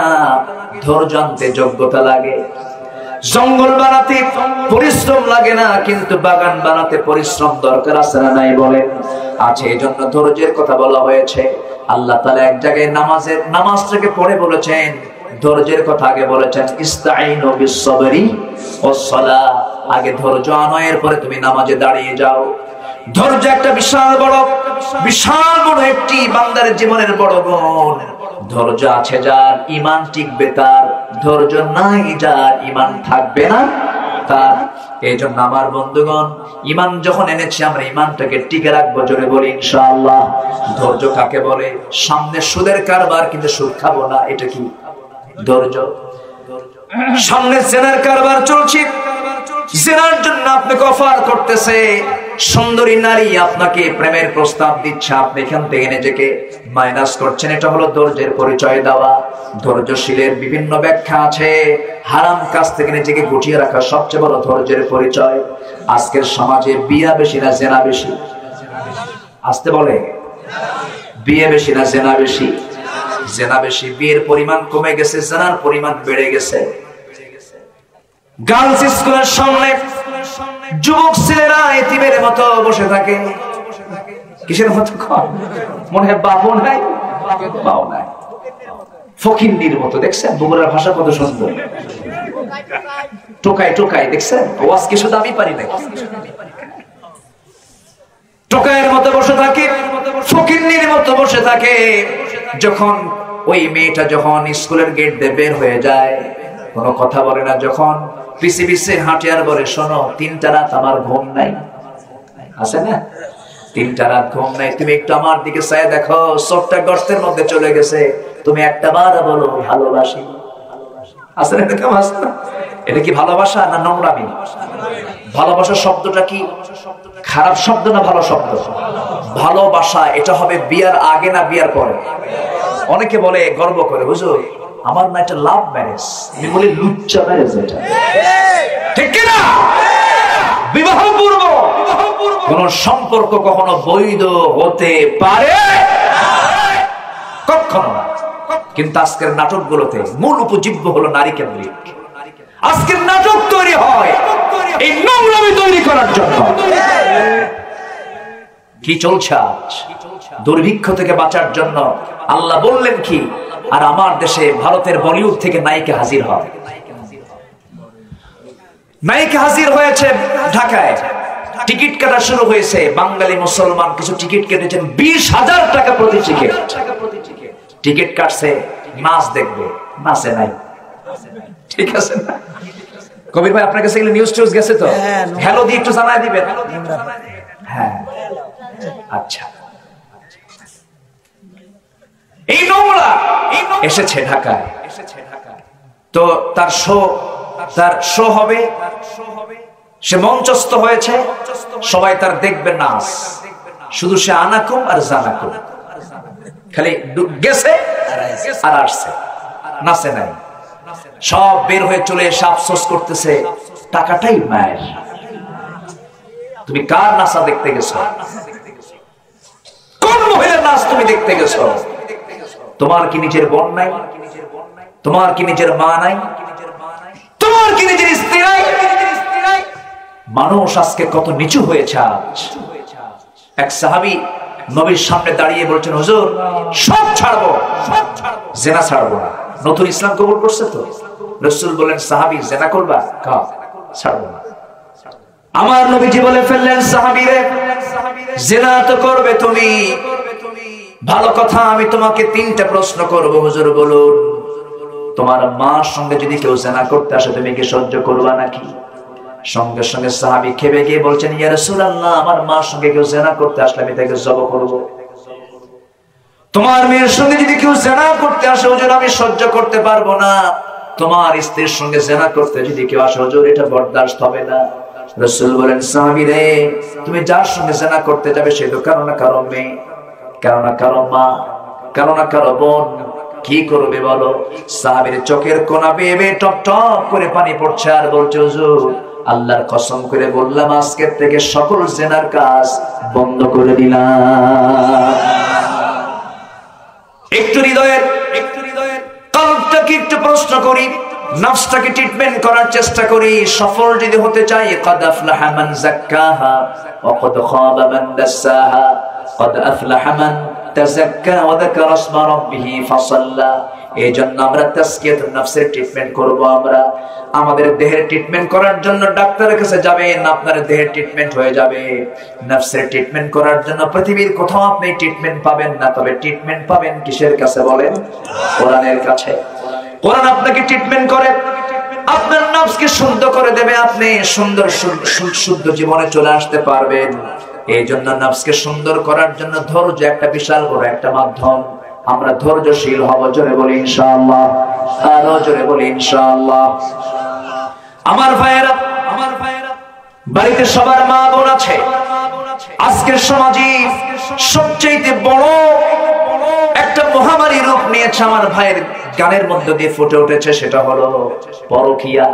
ধৈর্য আনতে যোগ্যতা লাগে। জঙ্গল বানাতে পরিশ্রম লাগে না, কিন্তু বাগান বানাতে পরিশ্রম দরকার আছে না নাই বলেন? আছে, এজন্য ধৈর্যের কথা বলা হয়েছে। আল্লাহ তাআলা এক জায়গায় নামাজটাকে পড়ে বলেছেন, ধৈর্যের কথা আগে বলেছেন, ইস্তাঈনু বিস-সাবরি ওয়াস-সালাহ। আগে ধৈর্য আনো, এরপরে তুমি নামাজে দাঁড়িয়ে যাও। ধৈর্য একটা বিশাল বড় একটি বান্দার জীবনের বড় গুণ। ধৈর্য আছে যার, ঈমান টিকবে তার। ধৈর্য নাই যার, ঈমান থাকবে না তার। এই জন্য আমার বন্ধুগণ, ঈমান যখন এনেছি আমরা ঈমানটাকে টিকে রাখবো। জোরে বলি ইনশাআল্লাহ। ধৈর্য কাকে বলে? সামনে সুদের কারবার, কিন্তু সুদ খাবো না, এটা কি ধৈর্য? সামনে জেনার কারবার চলছে, জেনার জন্য আপনাকে অফার করতেছে সুন্দরী নারী, আপনাকে প্রেমের প্রস্তাব দিচ্ছে, আপনি এখান থেকে নিজেকে মাইনাস করছেন। এটা হলো ধৈর্যের পরিচয় দেওয়া। ধৈর্যশীলের বিভিন্ন ব্যাখ্যা আছে। হারাম কাজ থেকে নিজেকে গুটিয়ে রাখা সবচেয়ে বড় ধৈর্যের পরিচয়। আজকের সমাজে বিয়া বেশি না জেনা বেশি? আসতে বলে, বিয়ে বেশি না জেনা বেশি? জেনা বেশি। বিয়ের পরিমাণ কমে গেছে, জেনার পরিমাণ বেড়ে গেছে। গার্লস স্কুলের সামনে যুবক ছেলেরা এতিমের মতো বসে থাকে। কিসের মতো? মনে হয় বাবু নাই, বাবু নাই, ফকিন্নির মতো। দেখছেন বগুড়ার ভাষা কত সুন্দর, টোকায় টোকায়। দেখছেন ওয়াজ কি শুধু আমি পারি না? টোকায়ের মতো বসে থাকে, ফকিন্নির মতো বসে থাকে। যখন ওই মেয়েটা যখন স্কুলের গেট দিয়ে বের হয়ে যায়, কোনো কথা বলে না। যখন পিছে পিছে হাঁটে আর বলে, শোনো 3টা রাত আমার ঘুম নাই, আছে না? 3টা রাত ঘুম নাই, তুমি একটু আমার দিকে চাই দেখো, চোখটা গর্তের মধ্যে চলে গেছে, তুমি একটা বার বলো ভালোবাসি। আছে না? এরকম আছে না? এটা কি ভালোবাসা না নোংরামি? ভালোবাসা শব্দটা কি খারাপ শব্দ না ভালো শব্দ? ভালোবাসা এটা হবে বিয়ার আগে না বিয়ার পরে? অনেকে বলে গর্ব করে, হুজুর আমার না এটা লাভ ম্যারেজ। আমি বলি লুচ্চা ম্যারেজ এটা, ঠিক কি না? বিবাহ পূর্ব কোন সম্পর্ক কখনো বৈধ হতে পারে কখনো না। কিন্তু আজকের নাটকগুলোতে মূল উপজীব্য হলো নারী কেন্দ্রিক। আজকের নাটক তৈরি হয় এই নোংরামি তৈরি করার জন্য। কি চলছে আজ? দুর্ভিক্ষ থেকে বাঁচার জন্য আল্লাহ বললেন কি? আর আমার দেশে ভারতের বলিউড থেকে নায়িকা হাজির হয়। নায়িকা হাজির হয়েছে ঢাকায়, টিকিট কাটা শুরু হয়েছে। বাঙালি মুসলমান কিছু টিকিট কেটেছেন 20,000 টাকা প্রতি টিকিট। টিকিট কাটছে, নাচ দেখবে, নাচে নাই, ঠিক আছে না? কবির ভাই আপনার কাছে নিউজ টিউজ গেছে তো? হ্যালো দিয়ে একটু জানাই দিবেন। হ্যাঁ, আচ্ছা। এই নোংরা এসেছে ঢাকায়, তো তার শো হবে, সে মঞ্চস্থ হয়েছে, সবাই তার দেখবে নাচ। শুধু সে আনাকুম আর জানাকুম, খালি গেছে আর আসছে, নাচে নাই। সব বের হয়ে চলে এসে আফসোস করতেছে, টাকাটাই মায়ের। তুমি কার নাচা দেখতে গেছো? কোন মহিলার নাচ তুমি দেখতে গেছো? তোমার কি নিজের বোন নাই? তোমার কি নিজের মা নাই? তোমার কি নিজের স্ত্রী নাই? মানুষ আজকে কত নিচু হয়েছে আজ। এক সাহাবী নবীর সামনে দাঁড়িয়ে বলছেন, হুজুর সব ছাড়বো, জেনা ছাড়বো না। নতুন ইসলাম কবুল করছে তো। রাসূল বলেন, সাহাবী জেনা করবা? ছাড়বো না। আমার নবীজি বলে ফেললেন, সাহাবীরে জিনা তো করবে তুমি, ভালো কথা, আমি তোমাকে 3টা প্রশ্ন করব, হুজুর বলুন। তোমার মার সঙ্গে যদি কেউ জিনা করতে আসে তুমি কি সহ্য করবা নাকি? সঙ্গে সঙ্গে সাহাবী খেপে গিয়ে বলছেন, ইয়া রাসূলুল্লাহ, আমার মার সঙ্গে কেউ জিনা করতে আসলে আমি তাকে জবাই করব। তোমার মেয়ের সঙ্গে যদি কেউ জিনা করতে আসে হুজুর আমি সহ্য করতে পারবো না। তোমার স্ত্রীর সঙ্গে জিনা করতে যদি কেউ আসে হুজুর এটা বরদাস্ত হবে না। রাসূল বলেন, সাহাবী রে, তুমি যার সঙ্গে জিনা করতে যাবে সে তো কারো না কারো মেয়ে, কারো না কারো মা, কারো না কারো বোন। কি করবে বলো? সাহাবীর চোখের কোনা বেয়ে বেয়ে টপ টপ করে পানি পড়ছে আর বলছে, হুজুর আল্লাহর কসম করে বললাম আজকের থেকে সকল জিনার কাজ বন্ধ করে দিলাম। একটু হৃদয়ের কলবটাকে একটু প্রশ্ন করি, নফসটাকে ট্রিটমেন্ট করার চেষ্টা করি। সফল যদি হতে চাই, قد أفلح من زكاها وقد خاب من دساها قد أفلح من تزكى وذكر اسم ربه فصلى। এইজন্য আমরা তাসকিয়াতুন নফসের ট্রিটমেন্ট করব। আমরা আমাদের দেহের ট্রিটমেন্ট করার জন্য ডাক্তারের কাছে যাবেন, আপনার দেহের ট্রিটমেন্ট হয়ে যাবে। নফসের ট্রিটমেন্ট করার জন্য পৃথিবীর কোথাও আপনি ট্রিটমেন্ট পাবেন না, তবে ট্রিটমেন্ট পাবেন কিসের কাছে বলেন? কোরআনের কাছে। কোরআন আপনাকে ট্রিটমেন্ট করে, আপনার নফসকে শুদ্ধ করে দেবে, আপনি সুন্দর শুদ্ধ জীবনে চলে আসতে পারবেন। এই জন্য নফসকে সুন্দর করার জন্য ধৈর্য একটা বিশাল বড় একটা মাধ্যম। আমরা ধৈর্যশীল হব, জোরে বলি ইনশাআল্লাহ, আরো জোরে বলি ইনশাআল্লাহ। আমার ভাইয়েরা, বাড়িতে সবার মা বোন আছে। আজকের সমাজে সবচেয়ে বড় একটা মহামারী রূপ নিয়েছে, আমার ভাইয়ের গানের মধ্য দিয়ে ফুটে উঠেছে, সেটা হলো পরকীয়া।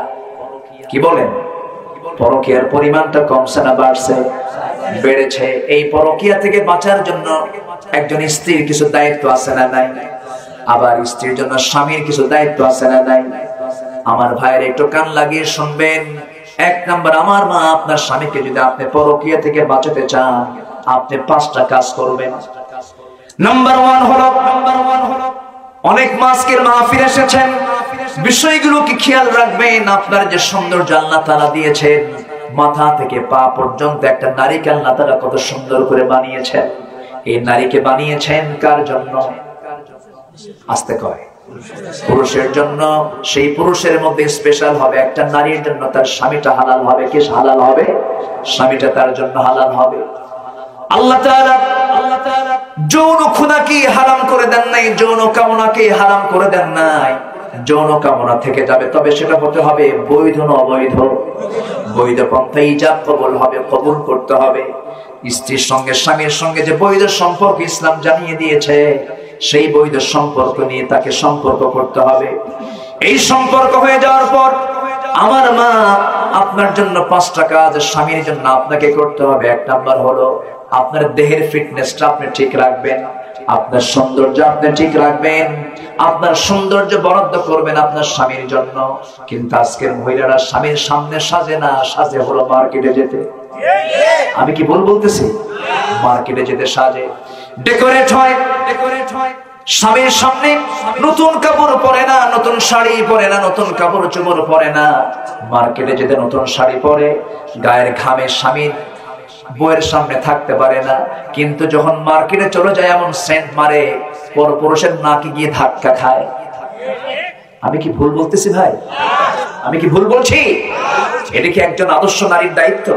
কি বলেন? পরকীয়ার পরিমাণটা কমছে না বাড়ছে? বেড়েছে। এই পরকীয়া থেকে বাঁচার জন্য একজন স্ত্রীর কিছু দায়িত্ব আছে না নাই? আবার স্ত্রীর জন্য স্বামীর কিছু দায়িত্ব আছে না নাই? আমার ভাইয়ের একটু কান লাগিয়ে শুনবেন। 1 নাম্বার, আমার মা, আপনার স্বামীকে যদি আপনি পরকীয়া থেকে বাঁচাতে চান, আপনি 5টা কাজ করবেন। নাম্বার 1 হলো, অনেক মাসকের মাহফিল এসেছেন, বিষয়গুলো কি খেয়াল রাখবেন। আপনার যে সৌন্দর্য আল্লাহ তাআলা দিয়েছেন, মাথা থেকে পা পর্যন্ত একটা নারীকে আল্লাহ তাআলা কত সুন্দর করে বানিয়েছেন। এই নারীকে বানিয়েছেন কার জন্য? আস্তে কয়, পুরুষের জন্য। সেই পুরুষের মধ্যে স্পেশাল হবে একটা নারীর জন্য তার স্বামীটা হালাল হবে। কি হালাল হবে? স্বামীটা তার জন্য হালাল হবে। আল্লাহ তাআলা যৌন ক্ষুধাকে হারাম করে দেন নাই, যৌন কামনাকে হারাম করে দেন নাই। যৌন কামনা থেকে যাবে, তবে সেটা হতে হবে বৈধ না অবৈধ। বৈধ পন্থা ইজাব কবুল হবে, কবুল করতে হবে। স্ত্রীর সঙ্গে স্বামীর সঙ্গে যে বৈধ সম্পর্ক ইসলাম জানিয়ে দিয়েছে, সেই বৈধ সম্পর্ক নিয়ে তাকে সম্পর্ক করতে হবে। এই সম্পর্ক হয়ে যাওয়ার পর আমার মা, আপনার জন্য 5টা কাজ স্বামীর জন্য আপনাকে করতে হবে। 1 নাম্বার হলো আপনার দেহের ফিটনেসটা আপনি ঠিক রাখবেন, আপনার সৌন্দর্য আপনি ঠিক রাখবেন, আপনার সৌন্দর্য বরাদ্দ করবেন আপনার স্বামীর জন্য। কিন্তু আজকের মহিলারা স্বামীর সামনে সাজে না, সাজে হলো মার্কেটে যেতে। আমি কি ভুল বলতেছি? মার্কেটে যেতে সাজে, ডেকোরেট হয়। স্বামীর সামনে নতুন কাপড় পরে না, নতুন শাড়ি পরে না, নতুন কাপড় চোপড় পরে না। মার্কেটে যেতে নতুন শাড়ি পরে, গায়ের ঘামে স্বামীর বউয়ের সামনে থাকতে পারে না। কিন্তু যখন মার্কেটে চলে যায় এমন সেন্ট মারে, পরপুরুষের নাকি গিয়ে ধাক্কা খায়। আমি কি ভুল বলতেছি ভাই? আমি কি ভুল বলছি? এটা কি একজন আদর্শ নারীর দায়িত্ব?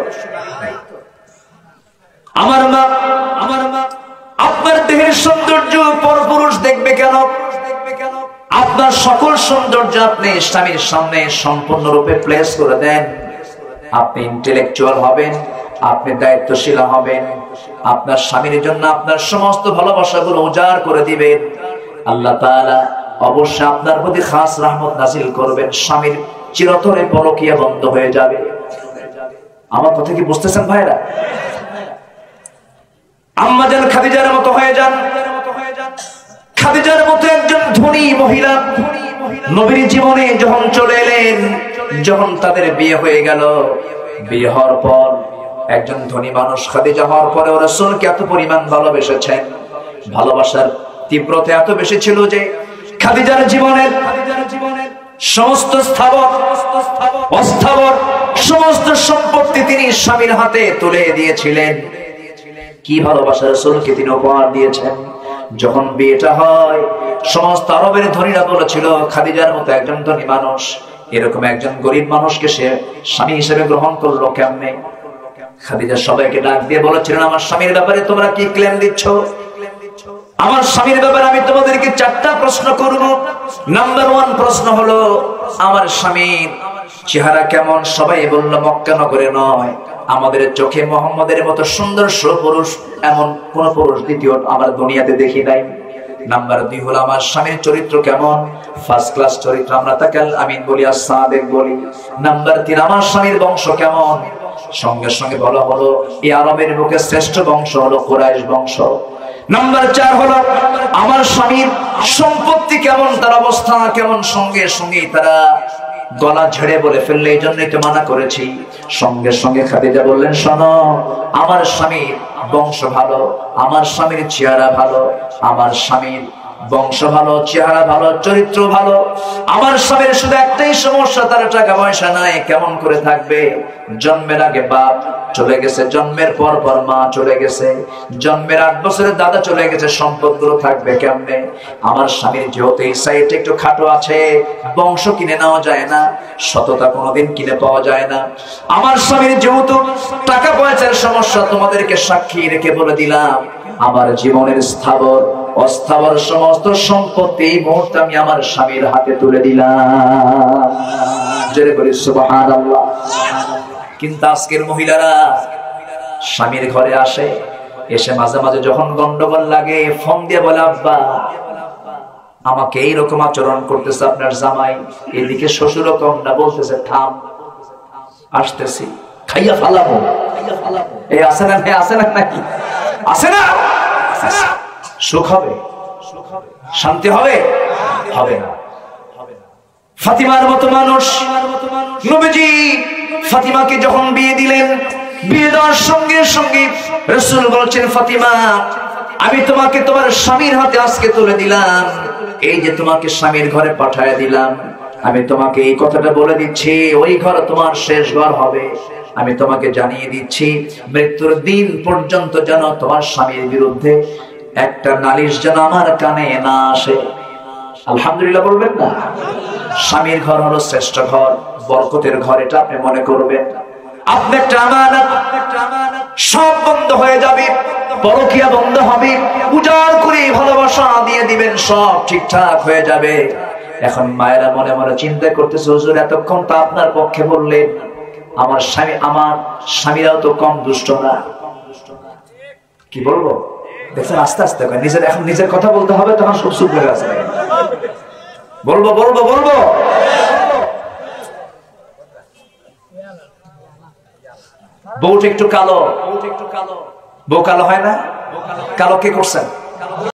আমার মা, আপনার দেহের সৌন্দর্য পরপুরুষ দেখবে কেন? আপনার সকল সৌন্দর্য আপনি স্বামীর সামনে সম্পূর্ণরূপে প্লেস করে দেন। আপনি ইন্টেলেকচুয়াল হবেন, আপনি দায়িত্বশীল হবেন, আপনার স্বামীর জন্য আপনার সমস্ত ভালোবাসাগুলো উজাড় করে দিবেন। আল্লাহ তাআলা অবশ্যই আপনার প্রতি খাস রহমত নাযিল করবেন। স্বামীর চিরতরে পরকীয়া বন্ধ হয়ে যাবে। আমার কথা কি বুঝতেছেন ভাইরা? আম্মা জান খাদিজার মতো হয়ে যান। খাদিজার মতো একজন ধনী মহিলা নবীর জীবনে যখন চলে এলেন, যখন তাদের বিয়ে হয়ে গেল, বিয়ে হওয়ার পর একজন ধনী মানুষ খাদিজা হওয়ার পরে রাসূলকে এত পরিমাণ ভালোবেসেছেন, ভালোবাসার তীব্রতা এত বেশি ছিল যে খাদিজার জীবনের সমস্ত স্থাবর অস্থাবর সমস্ত সম্পত্তি তিনি স্বামীর হাতে তুলে দিয়েছিলেন। কি ভালোবাসা রাসূলকে তিনি উপহার দিয়েছেন। যখন বিয়েটা হয়, সমস্ত আরবের ধনীরা বলেছিল খাদিজার মতো একজন ধনী মানুষ এরকম একজন গরিব মানুষকে সে স্বামী হিসেবে গ্রহণ করলো কেমনে? খাদিজা সবাইকে ডাক দিয়ে বলেছিলেন, আমার স্বামীর ব্যাপারে তোমরা কি ক্লেম দিচ্ছ? আমার স্বামীর ব্যাপারে আমি তোমাদেরকে 4টা প্রশ্ন করব। নাম্বার 1 প্রশ্ন হলো, আমার স্বামীর চেহারা কেমন? সবাই বলল মক্কা নগরে নয়, আমাদের চোখে মুহাম্মদের মতো সুন্দর সুপুরুষ এমন কোন পুরুষ দ্বিতীয় আমার দুনিয়াতে দেখি নাই। নাম্বার 2 হলো, আমার স্বামীর চরিত্র কেমন? ফার্স্ট ক্লাস চরিত্র, আমরা তাকে আল আমিন বলি, as-সাদিক বলি। নাম্বার 3, আমার স্বামীর বংশ কেমন? সঙ্গে সঙ্গে বলা হলো এই আরবের বুকে শ্রেষ্ঠ বংশ হলো কুরাইশ বংশ। নাম্বার 4 হলো, আমার স্বামীর সম্পত্তি কেমন, তার অবস্থা কেমন? সঙ্গে সঙ্গে তারা গলা ঝেড়ে বলে ফেললে, এই জন্যই তো মানা করেছি। সঙ্গে সঙ্গে খাদিজা বললেন, শোনো, আমার স্বামীর বংশ ভালো, আমার স্বামীর চেহারা ভালো, আমার স্বামীর বংশ ভালো, চেহারা ভালো, চরিত্র ভালো। আমার স্বামীর শুধু একটাই সমস্যা, তার টাকা পয়সা নাই। কেমন করে থাকবে? জন্মের আগে বাপ চলে গেছে, জন্মের পর পর মা চলে গেছে, জন্মের 8 বছরের দাদা চলে গেছে, সম্পদগুলো থাকবে কেমনে? আমার স্বামীর যেহেতু এই সাইডে একটু খাটো আছে, বংশ কিনে নেওয়া যায় না, সততা কোনোদিন কিনে পাওয়া যায় না। আমার স্বামীর যেহেতু টাকা পয়সার সমস্যা, তোমাদেরকে সাক্ষী রেখে বলে দিলাম, আমার জীবনের স্থাবর অস্থাবর সমস্ত সম্পত্তি এই মুহূর্তে আমি আমার স্বামীর হাতে তুলে দিলাম। জোরে বলি সুবহানাল্লাহ। কিন্তু আজকের মহিলারা স্বামীর ঘরে আসে, এসে মাঝে মাঝে যখন গন্ডগোল লাগে ফোন দিয়ে বলে, আব্বা আমাকে এইরকম আচরণ করতেছে আপনার জামাই, এদিকে শ্বশুরও কম না, বলতেছে থাম, আসতেছি, খাইয়া ফালাবো। এই আসে না, আসে না নাকি? আসে না? সুখ হবে, শান্তি হবে? হবে না। ফাতিমার মতো মানুষ, নবীজি ফাতিমাকে যখন বিয়ে দিলেন, বিয়ে দেওয়ার সঙ্গে সঙ্গে রাসূল বলছেন, ফাতিমা আমি তোমাকে তোমার স্বামীর হাতে আজকে তুলে দিলাম, এই যে তোমাকে স্বামীর ঘরে পাঠায় দিলাম, আমি তোমাকে এই কথাটা বলে দিচ্ছি, ওই ঘর তোমার শেষ ঘর হবে। আমি তোমাকে জানিয়ে দিচ্ছি, মৃত্যুর দিন পর্যন্ত যেন তোমার স্বামীর বিরুদ্ধে একটা নালিশ যেন আমার কানে না আসে। আলহামদুলিল্লাহ বলবেন না? স্বামীর ঘর হলো শ্রেষ্ঠ ঘর, বরকতের ঘর, এটা আপনি মনে করবেন। আপনি একটা আমানত, সব বন্ধ হয়ে যাবে, পরকীয়া বন্ধ হবে, উজাড় করে ভালোবাসা দিয়ে দিবেন, সব ঠিকঠাক হয়ে যাবে। এখন মায়েরা মনে মনে চিন্তা করতেছে, হুজুর এতক্ষণ তো আপনার পক্ষে বললেন, আমার স্বামীরাও তো কম দুষ্ট না। কি বলবো? দেখছেন আস্তে আস্তে নিজের, এখন নিজের কথা বলতে হবে, তখন সব চুপ হয়ে আছে। বলবো বলবো বলবো বউটা একটু কালো, বউ কালো হয় না? কালো কে করছেন?